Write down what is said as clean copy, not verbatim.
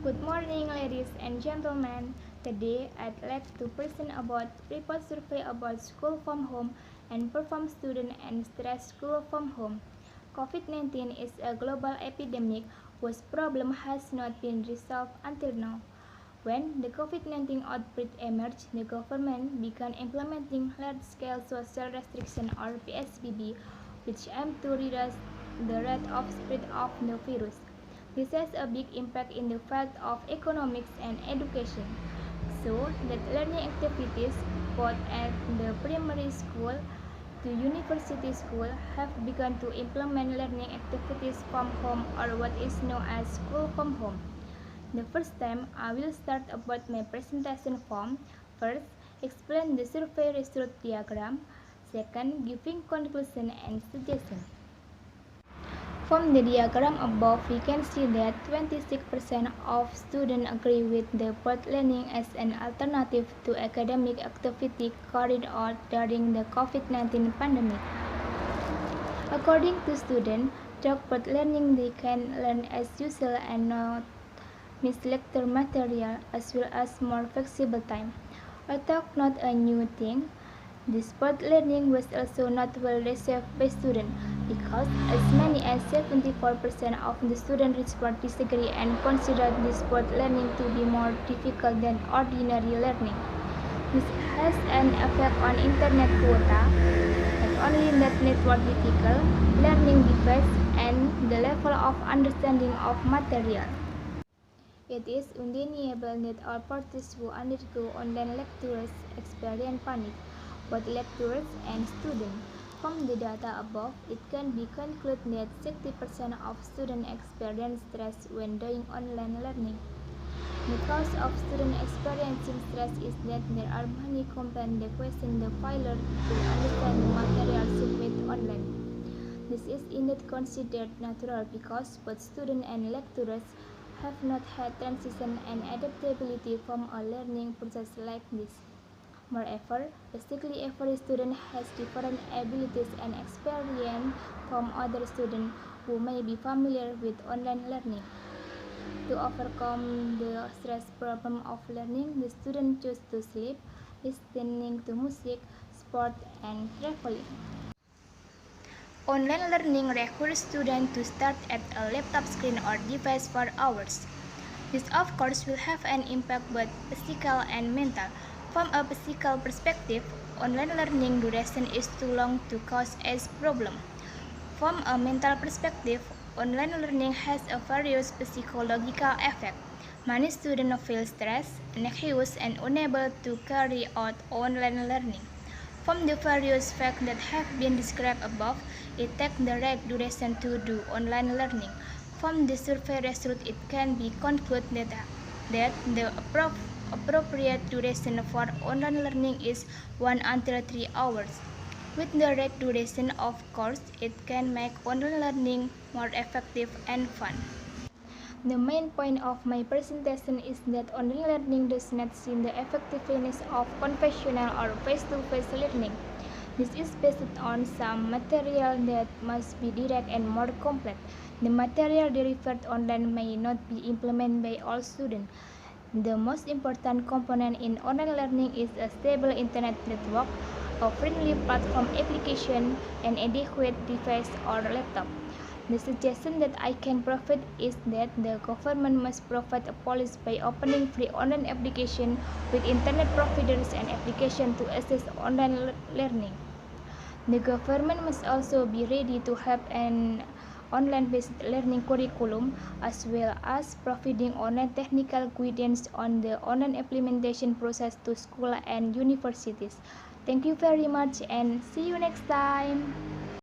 Good morning, ladies and gentlemen. Today, I'd like to present about report survey about school from home and perform student and stress school from home. COVID-19 is a global epidemic whose problem has not been resolved until now. When the COVID-19 outbreak emerged, the government began implementing large-scale social restriction or PSBB, which aim to reduce the rate of spread of the virus. This has a big impact in the field of economics and education, so that learning activities both at the primary school to university school have begun to implement learning activities from home or what is known as school from home. The first time, I will start about my presentation form. First, explain the survey result diagram. Second, giving conclusion and suggestion. From the diagram above, we can see that 26% of students agree with the board learning as an alternative to academic activity carried out during the COVID-19 pandemic. According to students, through board learning they can learn as usual and not miss lecture material as well as more flexible time. Although not a new thing, this board learning was also not well received by students because as many as 74% of the students respond disagree and consider this board learning to be more difficult than ordinary learning. This has an effect on internet quota, not only net network difficult, learning device, and the level of understanding of material. It is undeniable that all parties who undergo online lectures experience panic, both lecturers and students. From the data above, it can be concluded that 60% of students experience stress when doing online learning. The cause of students experiencing stress is that there are many complaints that question the failure to understand the material submitted online. This is indeed considered natural because both students and lecturers have not had transition and adaptability from a learning process like this. Moreover, basically every student has different abilities and experience from other students who may be familiar with online learning. To overcome the stress problem of learning, the student choose to sleep, listening to music, sport, and traveling. Online learning requires students to start at a laptop screen or device for hours. This of course will have an impact both physical and mental. From a physical perspective, online learning duration is too long to cause a problem. From a mental perspective, online learning has a various psychological effect. Many students feel stressed, anxious, and unable to carry out online learning. From the various facts that have been described above, it takes the right duration to do online learning. From the survey result, it can be concluded that the appropriate duration for online learning is 1 until 3 hours. With the right duration, of course, it can make online learning more effective and fun. The main point of my presentation is that online learning does not see the effectiveness of conventional or face-to-face learning. This is based on some material that must be direct and more complex. The material delivered online may not be implemented by all students. The most important component in online learning is a stable internet network, a friendly platform application, an adequate device or laptop. The suggestion that I can provide is that the government must provide a policy by opening free online application with internet providers and application to access online learning. The government must also be ready to have an online-based learning curriculum as well as providing online technical guidance on the online implementation process to schools and universities. Thank you very much and see you next time.